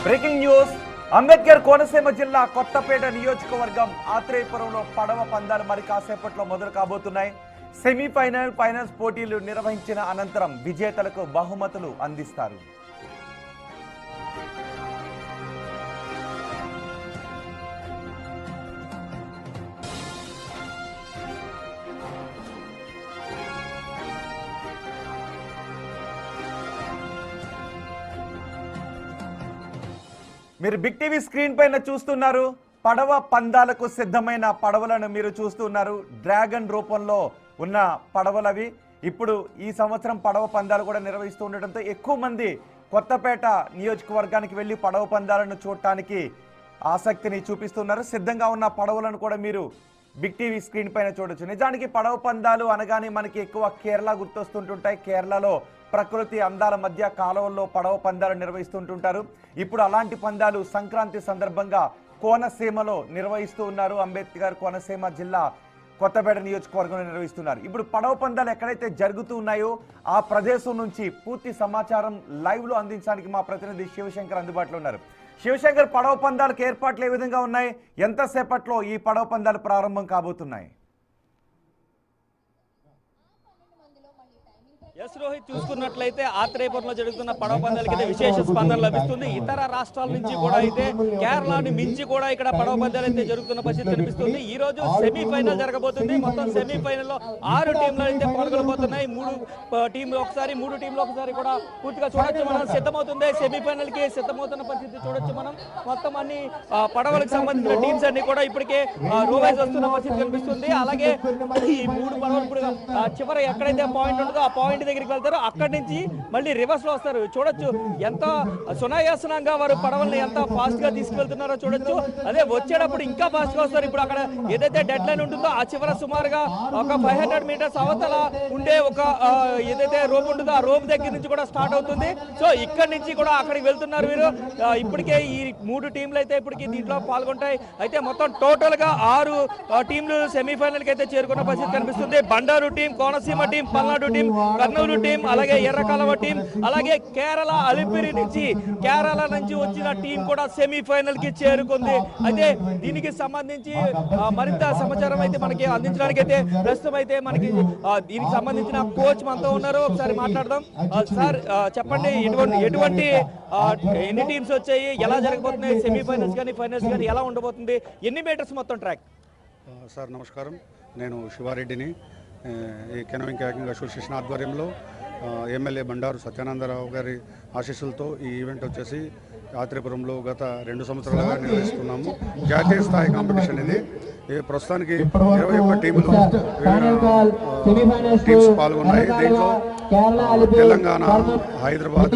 Breaking news. Ambedkar Konaseema జిల్లా కొత్తపేట నియోజకవర్గం ఆత్రేయపురంలో పడవ పందాలు మరి కాసేపట్లో మొదలు కాబోతున్నాయి. సెమీఫైనల్, ఫైనల్స్ పోటీలు నిర్వహించిన అనంతరం విజేతలకు బహుమతులు అందిస్తారు. మీరు బిగ్ టీవీ స్క్రీన్ పైన చూస్తున్నారు. పడవ పందాలకు సిద్ధమైన పడవలను మీరు చూస్తున్నారు. డ్రాగన్ రూపంలో ఉన్న పడవలవి. ఇప్పుడు ఈ సంవత్సరం పడవ పందాలు కూడా నిర్వహిస్తూ ఉండటంతో ఎక్కువ మంది కొత్తపేట నియోజకవర్గానికి వెళ్ళి పడవ పందాలను చూడటానికి ఆసక్తిని చూపిస్తున్నారు. సిద్ధంగా ఉన్న పడవలను కూడా మీరు బిగ్ టీవీ స్క్రీన్ పైన చూడొచ్చు. నిజానికి పడవ పందాలు అనగానే మనకి ఎక్కువ కేరళ గుర్తొస్తుంటుంటాయి. కేరళలో ప్రకృతి అందాల మధ్య కాలువల్లో పడవ పందాలు నిర్వహిస్తుంటుంటారు. ఇప్పుడు అలాంటి పందాలు సంక్రాంతి సందర్భంగా కోనసీమలో నిర్వహిస్తూ ఉన్నారు. అంబేద్కర్ కోనసీమ జిల్లా కొత్తపేట నియోజకవర్గంలో నిర్వహిస్తున్నారు. ఇప్పుడు పడవ పందాలు ఎక్కడైతే జరుగుతూ ఉన్నాయో ఆ ప్రదేశం నుంచి పూర్తి సమాచారం లైవ్లో అందించడానికి మా ప్రతినిధి శివశంకర్ అందుబాటులో ఉన్నారు. శివశంకర్, పడవ పందాలకు ఏర్పాట్లు ఏ విధంగా ఉన్నాయి? ఎంతసేపట్లో ఈ పడవ పందాలు ప్రారంభం కాబోతున్నాయి? ఎస్ రోహిత్, చూసుకున్నట్లయితే ఆత్రేయపురంలో జరుగుతున్న పడవ పందాలకి విశేష స్పందన లభిస్తుంది. ఇతర రాష్ట్రాల నుంచి కూడా అయితే కేరళని మించి కూడా ఇక్కడ పడవ పందాలు అయితే జరుగుతున్న పరిస్థితి కనిపిస్తుంది. ఈ రోజు సెమీఫైనల్ జరగబోతుంది. మొత్తం సెమీఫైనల్లో 6 టీంలు అయితే పాల్గొనబోతున్నాయి. 3 టీంలు ఒకసారి కూడా పూర్తిగా చూడొచ్చు. మనం సిద్ధమవుతుంది సెమీఫైనల్ కి సిద్ధమవుతున్న పరిస్థితి చూడొచ్చు. మనం మొత్తం అన్ని పడవలకు సంబంధించిన టీమ్స్ అన్ని కూడా ఇప్పటికే రోవైజ్ వస్తున్న పరిస్థితి కనిపిస్తుంది. అలాగే ఈ 3 పడవలు ఇప్పుడు చివరి ఎక్కడైతే పాయింట్ ఉంటుందో ఆ పాయింట్ దగ్గరికి వెళ్తారు. అక్కడి నుంచి మళ్ళీ రివర్స్ లో వస్తారు. చూడొచ్చు ఎంత సునాయాసనంగా వారు పడవల్ని ఎంత ఫాస్ట్ గా తీసుకువెళ్తున్నారో చూడొచ్చు. అదే వచ్చేటప్పుడు ఇంకా ఫాస్ట్ గా వస్తారు. ఇప్పుడు అక్కడ ఏదైతే డెడ్ లైన్ ఉంటుందో ఆ చివర సుమారుగా ఒక 500 మీటర్స్ అవతల ఉండే ఒక ఏదైతే రోప్ ఉంటుందో ఆ రోప్ దగ్గర నుంచి కూడా స్టార్ట్ అవుతుంది. సో ఇక్కడ నుంచి కూడా అక్కడికి వెళ్తున్నారు వీరు. ఇప్పటికే ఈ 3 టీంలు అయితే ఇప్పటికి దీంట్లో పాల్గొంటాయి. అయితే మొత్తం టోటల్ గా 6 టీంలు సెమీఫైనల్ కి అయితే చేరుకున్న పరిస్థితి కనిపిస్తుంది. Bandaru team, Konaseema team, Palnadu team, Kurnool team, అలాగే ఎర్రకాలవ టీం, అలాగే అలిపిరి నుంచి కేరళ నుంచి వచ్చిన టీం కూడా సెమీఫైనల్ కి చేరుకుంది. అయితే దీనికి సంబంధించి మరింత సమాచారం అయితే మనకి అందించడానికి అయితే ప్రస్తుతం అయితే మనకి దీనికి సంబంధించిన కోచ్ మనతో ఉన్నారు. ఒకసారి మాట్లాడదాం. సార్ చెప్పండి, ఎటువంటి ఎన్ని టీమ్స్ వచ్చాయి, ఎలా జరగబోతున్నాయి, సెమీఫైనల్స్ కానీ ఫైనల్స్ కానీ ఎలా ఉండబోతుంది, ఎన్ని మీటర్స్ మొత్తం ట్రాక్? సార్ నమస్కారం, నేను శివారెడ్డిని. ఈ కెనోయింగ్ కయాకింగ్ అసోసియేషన్ ఆధ్వర్యంలో ఎమ్మెల్యే బండారు సత్యానందరావు గారి ఆశీస్సులతో ఈ ఈవెంట్ వచ్చేసి ఆత్రేయపురంలో గత 2 సంవత్సరాలుగా నిర్వహిస్తున్నాము. జాతీయ స్థాయి కాంపిటీషన్ ఇది. ప్రస్తుతానికి 21 టీమ్స్ పాల్గొన్నాయి. దీంట్లో తెలంగాణ, హైదరాబాద్,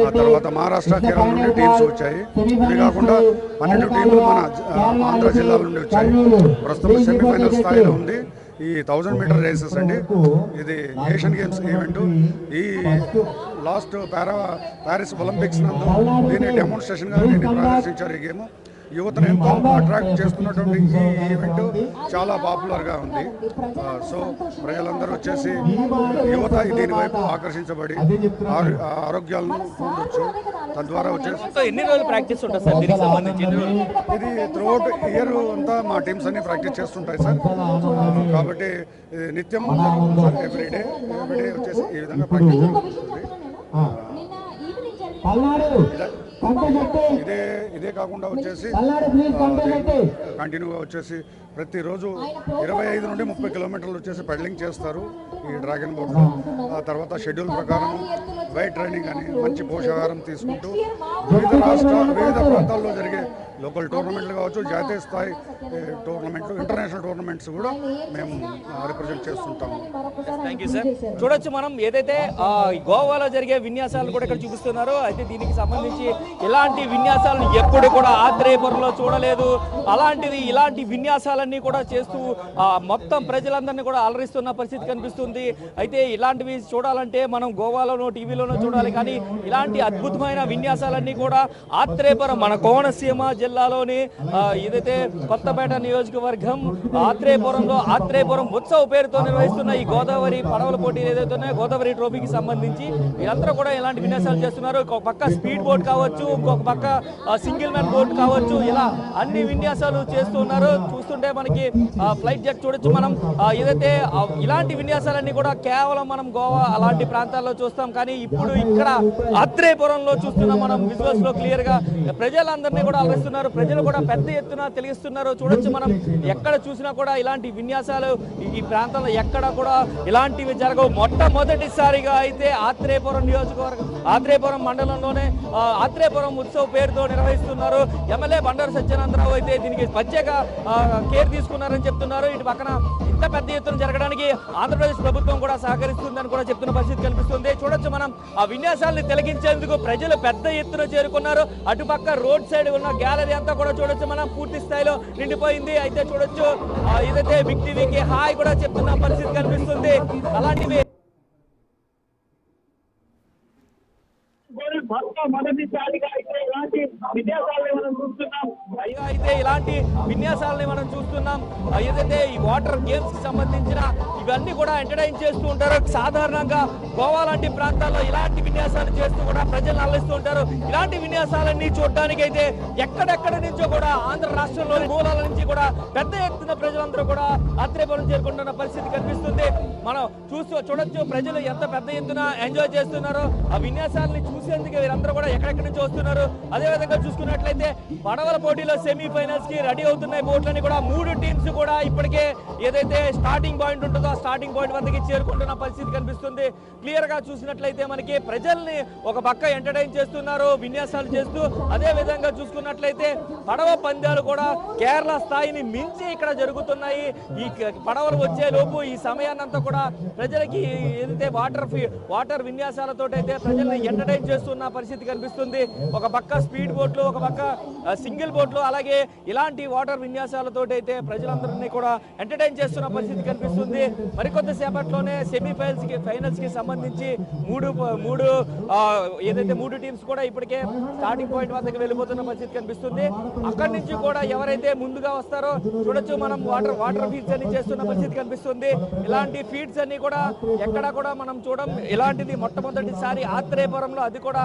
ఆ తర్వాత మహారాష్ట్ర, కేరళ నుండి టీమ్స్ వచ్చాయి. ఇవి కాకుండా 12 టీంలు మన ఆంధ్ర జిల్లాల నుండి వచ్చాయి. ప్రస్తుతం సెమీఫైనల్ స్థాయిలో ఉంది ఈ 1000 మీటర్ రేసెస్ అండి. ఇది ఏషియన్ గేమ్స్ ఈవెంట్. ఈ లాస్ట్ ప్యారిస్ ఒలింపిక్స్ నందు దీన్ని డెమోన్స్ట్రేషన్గా దీన్ని ప్రదర్శించారు. ఈ గేమ్ యువతను ఎంతో అట్రాక్ట్ చేస్తున్నటువంటి ఈ ఈవెంట్ చాలా పాపులర్గా ఉంది. సో ప్రజలందరూ వచ్చేసి యువత దీని వైపు ఆకర్షించబడి ఆరోగ్యాలను పొందొచ్చు. తద్వారా వచ్చేసి ఎన్ని రోజులు ప్రాక్టీస్ ఉంటుంది సార్ దీనికి సంబంధించి? ఇది త్రూఅవుట్ ఇయర్ అంతా మా టీమ్స్ అన్ని ప్రాక్టీస్ చేస్తుంటాయి సార్. కాబట్టి నిత్యం ఎవ్రీడే వచ్చేసి ఈ విధంగా ప్రాక్టీస్ జరుగుతుంది. ఇదే కాకుండా వచ్చేసి కంటిన్యూగా వచ్చేసి ప్రతిరోజు 25 నుండి 30 కిలోమీటర్లు వచ్చేసి పెడలింగ్ చేస్తారు ఈ డ్రాగన్ బోట్లో. ఆ తర్వాత షెడ్యూల్ ప్రకారం వెయిట్ ట్రైనింగ్ అని మంచి పోషకాహారం తీసుకుంటూ వివిధ ప్రాంతాల్లో జరిగే లోకల్ టోర్నమెంట్లు కావచ్చు, జాతీయ స్థాయి టోర్నమెంట్లు, ఇంటర్నేషనల్ టోర్నమెంట్స్ కూడా మేము రిప్రజెంట్ చేస్తుంటాము. Thank you sir. చూడొచ్చు మనం ఏదైతే గోవాలో జరిగే విన్యాసాలను కూడా ఇక్కడ చూపిస్తున్నారు. అయితే దీనికి సంబంధించి ఇలాంటి విన్యాసాలను ఎప్పుడు కూడా ఆత్రేయపురంలో చూడలేదు. ఇలాంటి విన్యాసాలన్నీ కూడా చేస్తూ మొత్తం ప్రజలందరినీ కూడా అలరిస్తున్న పరిస్థితి కనిపిస్తుంది. అయితే ఇలాంటివి చూడాలంటే మనం గోవాలోనో టీవీలోనో చూడాలి, కానీ ఇలాంటి అద్భుతమైన విన్యాసాలన్నీ కూడా ఆత్రేయపురం మన కోనసీమ జిల్లా జిల్లాలోని ఏదైతే కొత్తపేట నియోజకవర్గం ఆత్రేయపురం ఉత్సవ్ పేరుతో నిర్వహిస్తున్న ఈ గోదావరి పడవల పోటీలు ఏదైతే ఉన్నాయో గోదావరి ట్రోఫీకి సంబంధించి వీళ్ళందరూ కూడా ఇలాంటి విన్యాసాలు చేస్తున్నారు. ఒక పక్క స్పీడ్ బోట్ కావచ్చు, ఇంకొక పక్క సింగిల్ మ్యాన్ బోట్ కావచ్చు, ఇలా అన్ని విన్యాసాలు చేస్తున్నారు. చూస్తుంటే మనకి ఫ్లైట్ జెట్ చూడొచ్చు మనం. ఏదైతే ఇలాంటి విన్యాసాలన్నీ కూడా కేవలం మనం గోవా అలాంటి ప్రాంతాల్లో చూస్తాం, కానీ ఇప్పుడు ఇక్కడ ఆత్రేయపురంలో చూస్తున్నాం మనం. విజువల్స్ లో క్లియర్ గా ప్రజలందరినీ కూడా అలరిస్తున్నారు. ప్రజలు కూడా పెద్ద ఎత్తున తెలియస్తున్నారు. చూడొచ్చు మనం, ఎక్కడ చూసినా కూడా ఇలాంటి విన్యాసాలు ఈ ప్రాంతంలో ఎక్కడ కూడా ఇలాంటివి జరగవు. మొట్టమొదటిసారిగా అయితే ఆత్రేయపురం మండలంలోనే ఆత్రేయపురం ఉత్సవ్ పేరుతో నిర్వహిస్తున్నారు. ఎమ్మెల్యే బండారు సత్యానందరావు అయితే దీనికి ప్రత్యేక కేర్ తీసుకున్నారని చెప్తున్నారు. ఇటు పక్కన ఇంత పెద్ద ఎత్తున జరగడానికి ఆంధ్రప్రదేశ్ ప్రభుత్వం కూడా సహకరిస్తుందని కూడా చెప్తున్న పరిస్థితి కనిపిస్తుంది. చూడొచ్చు మనం, ఆ విన్యాసాలను తిలకించేందుకు ప్రజలు పెద్ద ఎత్తున చేరుకున్నారు. అటుపక్క రోడ్ సైడ్ ఉన్న గ్యాలరీ అంతా కూడా చూడొచ్చు మనం, పూర్తి స్థాయిలో నిండిపోయింది. అయితే చూడొచ్చు ఏదైతే బిగ్ టీవీకి హాయ్ కూడా చెప్తున్న పరిస్థితి కనిపిస్తుంది. అలాంటివి ఇలాంటి విన్యాసాలని మనం చూస్తున్నాం. ఏదైతే ఈ వాటర్ గేమ్స్ కి సంబంధించిన ఇవన్నీ కూడా ఎంటర్టైన్ చేస్తూ ఉంటారు. సాధారణంగా గోవా లాంటి ప్రాంతాల్లో ఇలాంటి విన్యాసాలు చేస్తూ కూడా ప్రజలను అల్లిస్తూ ఉంటారు. ఇలాంటి విన్యాసాలన్నీ చూడడానికి అయితే ఎక్కడెక్కడ నుంచో కూడా ఆంధ్ర రాష్ట్రంలోని మూలాల నుంచి కూడా పెద్ద ఎత్తున ప్రజలందరూ కూడా ఆత్రేయపురం చేరుకుంటున్న పరిస్థితి కనిపిస్తుంది. మనం చూడొచ్చు ప్రజలు ఎంత పెద్ద ఎత్తున ఎంజాయ్ చేస్తున్నారో. ఆ విన్యాసాలని చూసేందుకు వీరందరూ కూడా ఎక్కడెక్కడి నుంచి వస్తున్నారు. అదే విధంగా చూసుకున్నట్లయితే పడవల పోటీలో సెమీఫైనల్స్ కి రెడీ అవుతున్నాయి బోట్లని కూడా. 3 టీమ్స్ కూడా ఇప్పటికే ఏదైతే స్టార్టింగ్ పాయింట్ ఉంటుందో ఆ స్టార్టింగ్ పాయింట్ వద్దకి చేరుకుంటున్న పరిస్థితి కనిపిస్తుంది. క్లియర్ గా చూసినట్లయితే మనకి ప్రజల్ని ఒక పక్క ఎంటర్టైన్ చేస్తున్నారు విన్యాసాలు చేస్తూ. అదే విధంగా చూసుకున్నట్లయితే పడవ పందాలు కూడా కేరళ స్థాయిని మించి ఇక్కడ జరుగుతున్నాయి. ఈ పడవలు వచ్చే లోపు ఈ సమయాన్నంతా కూడా ప్రజలకి ఏదైతే వాటర్ విన్యాసాలతో అయితే ప్రజల్ని ఎంటర్టైన్ చేస్తున్న పరిస్థితి కనిపిస్తుంది. ఒక పక్క స్పీడ్ బోట్లు, ఒక పక్క సింగిల్ బోట్లు, అలాగే ఇలాంటి వాటర్ విన్యాసాలతో అయితే ప్రజలందరినీ కూడా ఎంటర్టైన్ చేస్తున్న పరిస్థితి కనిపిస్తుంది. మరికొద్ది సేపట్లోనే ఫైనల్స్ కి సంబంధించి ఏదైతే 3 టీమ్స్ కూడా ఇప్పటికే స్టార్టింగ్ పాయింట్ వద్దకు వెళ్ళిపోతున్న పరిస్థితి కనిపిస్తుంది. అక్కడి నుంచి కూడా ఎవరైతే ముందుగా వస్తారో చూడొచ్చు మనం, వాటర్ ఫీడ్స్ అన్ని చేస్తున్న పరిస్థితి కనిపిస్తుంది. ఇలాంటి ఫీడ్స్ అన్ని కూడా ఎక్కడ కూడా మనం చూడం. ఇలాంటిది మొట్టమొదటిసారి ఆత్రేయపురంలో, అది కూడా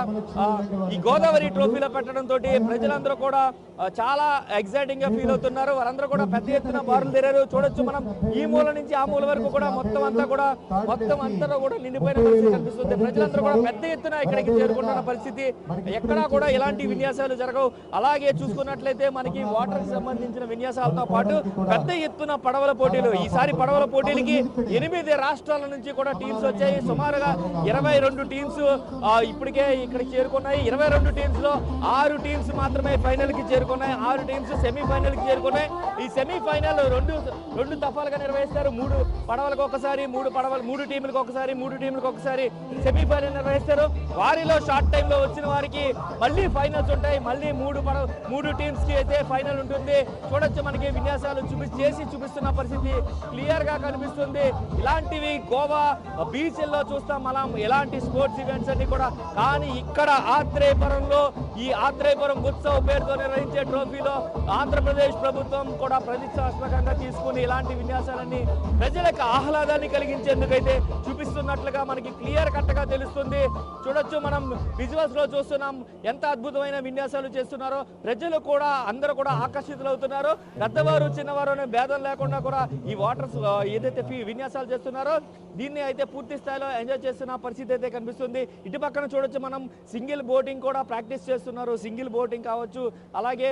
ఈ గోదావరి ట్రోఫీలో పెట్టడంతో ప్రజలందరూ కూడా చాలా ఎక్సైటింగ్ గా ఫీల్ అవుతున్నారు. వారందరూ కూడా పెద్ద ఎత్తున బారులు తెరారు. చూడొచ్చు మనం, ఈ మూల నుంచి ఆ మూల వరకు కూడా మొత్తం అంతా కూడా నిండిపోయిన పరిస్థితి కనిపిస్తుంది. ప్రజలందరూ కూడా పెద్ద ఎత్తున ఇక్కడికి చేరుకుంటున్న పరిస్థితి. ఎక్కడా కూడా ఇలాంటి విన్యాసాలు జరగవు. అలాగే చూసుకున్నట్లయితే మనకి వాటర్ కి సంబంధించిన విన్యాసాలతో పాటు పెద్ద ఎత్తున పడవల పోటీలు. ఈసారి పడవల పోటీలకి 8 రాష్ట్రాల నుంచి కూడా టీమ్స్ వచ్చాయి. సుమారుగా 22 టీమ్స్ ఇప్పటికే ఇక్కడికి చేరుకున్నాయి. 22 టీమ్స్ లో 6 టీమ్స్ మాత్రమే ఫైనల్ కి చేరుకున్నాయి. 6 టీమ్స్ సెమీఫైనల్ కి చేరుకున్నాయి. ఈ సెమీఫైనల్ రెండు దఫాలుగా నిర్వహిస్తారు. 3 పడవలకు ఒకసారి, 3 టీములకు ఒకసారి, 3 టీములకు ఒకసారి సెమీఫైనల్ నిర్వహిస్తారు. వారిలో షార్ట్ టైమ్ లో వచ్చిన వారికి మళ్ళీ ఫైనల్స్ ఉంటాయి. మళ్ళీ 3 టీమ్స్ కి అయితే ఫైనల్ ఉంటుంది. చూడొచ్చు మనకి విన్యాసాలు చూపిస్తున్న పరిస్థితి క్లియర్ గా కనిపిస్తుంది. ఇలాంటివి గోవా బీచ్ లో చూస్తాం మనం, ఇలాంటి స్పోర్ట్స్ ఈవెంట్స్ అన్ని కూడా. కానీ ఇక్కడ ఆత్రేయపురంలో ఈ ఆత్రేయపురం ఉత్సవ్ పేరుతో నిర్వహించే ట్రోఫీలో ఆంధ్రప్రదేశ్ ప్రభుత్వం కూడా ప్రతిష్టాత్మకంగా తీసుకుని ఇలాంటి విన్యాసాలన్నీ ప్రజలకు ఆహ్లాదాన్ని కలిగించేందుకైతే చూపిస్తున్నట్లుగా మనకి క్లియర్ కట్ గా తెలుస్తుంది. చూడొచ్చు మనం, విజువల్స్ లో చూస్తున్నాం ఎంత అద్భుతమైన విన్యాసాలు చేస్తున్నారో. ప్రజలు కూడా అందరూ కూడా ఆకర్షితులవుతున్నారు. పెద్దవారు చిన్నవారు అనే భేదం లేకుండా కూడా ఈ వాటర్ ఏదైతే విన్యాసాలు చేస్తున్నారో దీన్ని అయితే పూర్తి స్థాయిలో ఎంజాయ్ చేస్తున్న పరిస్థితి అయితే కనిపిస్తుంది. ఇటు పక్కన చూడొచ్చు మనం, సింగిల్ బోటింగ్ కూడా ప్రాక్టీస్ చేస్తున్నారు. సింగిల్ బోటింగ్ కావచ్చు, అలాగే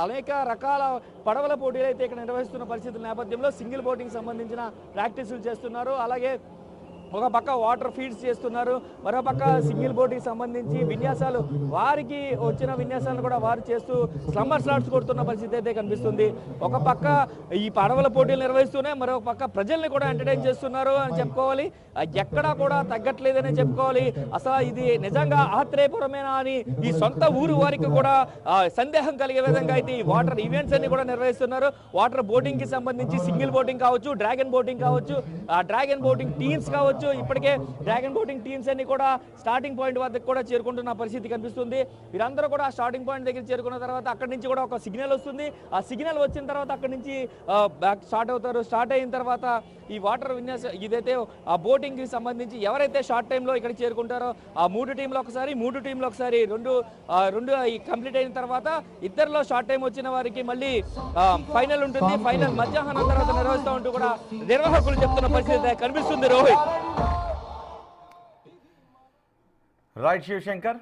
అనేక రకాల పడవల పోటీలు అయితే ఇక్కడ నిర్వహిస్తున్న పరిస్థితుల నేపథ్యంలో సింగిల్ బోటింగ్ సంబంధించిన ప్రాక్టీసులు చేస్తున్నారు. అలాగే ఒక పక్క వాటర్ ఫీడ్స్ చేస్తున్నారు, మరో పక్క సింగిల్ బోట్కి సంబంధించి విన్యాసాలు, వారికి వచ్చిన విన్యాసాలను కూడా వారు చేస్తూ స్లమ్మర్ స్లాట్స్ కొడుతున్న పరిస్థితి అయితే కనిపిస్తుంది. ఒక పక్క ఈ పడవల పోటీలు నిర్వహిస్తూనే మరో పక్క ప్రజల్ని కూడా ఎంటర్టైన్ చేస్తున్నారు అని చెప్పుకోవాలి. ఎక్కడా కూడా తగ్గట్లేదని చెప్పుకోవాలి. అసలు ఇది నిజంగా ఆత్రేయపురమేనా అని ఈ సొంత ఊరు వారికి కూడా సందేహం కలిగే విధంగా అయితే ఈ వాటర్ ఈవెంట్స్ అన్ని కూడా నిర్వహిస్తున్నారు. వాటర్ బోటింగ్ కి సంబంధించి సింగిల్ బోటింగ్ కావచ్చు, డ్రాగన్ బోటింగ్ కావచ్చు, డ్రాగన్ బోటింగ్ టీమ్స్ కావచ్చు, చూడొచ్చు ఇప్పటికే డ్రాగన్ బోటింగ్ టీమ్స్ అన్ని కూడా స్టార్టింగ్ పాయింట్ వద్దకు కూడా చేరుకుంటున్న పరిస్థితి కనిపిస్తుంది. వీరందరూ కూడా స్టార్టింగ్ పాయింట్ దగ్గర చేరుకున్న తర్వాత అక్కడి నుంచి కూడా ఒక సిగ్నల్ వస్తుంది. ఆ సిగ్నల్ వచ్చిన తర్వాత అక్కడి నుంచి బ్యాక్ స్టార్ట్ అవుతారు. స్టార్ట్ అయిన తర్వాత ఈ వాటర్ విన్యాస ఇదైతే ఆ బోటింగ్ కి సంబంధించి ఎవరైతే షార్ట్ టైంలో ఇక్కడ చేరుకుంటారో ఆ మూడు టీంలు ఒకసారి రెండు ఈ కంప్లీట్ అయిన తర్వాత ఇద్దరిలో షార్ట్ టైం వచ్చిన వారికి మళ్ళీ ఫైనల్ ఉంటుంది. ఫైనల్ మధ్యాహ్నం తర్వాత నిర్వహిస్తూ ఉంటూ కూడా నిర్వాహకులు చెప్తున్న పరిస్థితి కనిపిస్తుంది. రోహిత్. రైట్ శివశంకర్.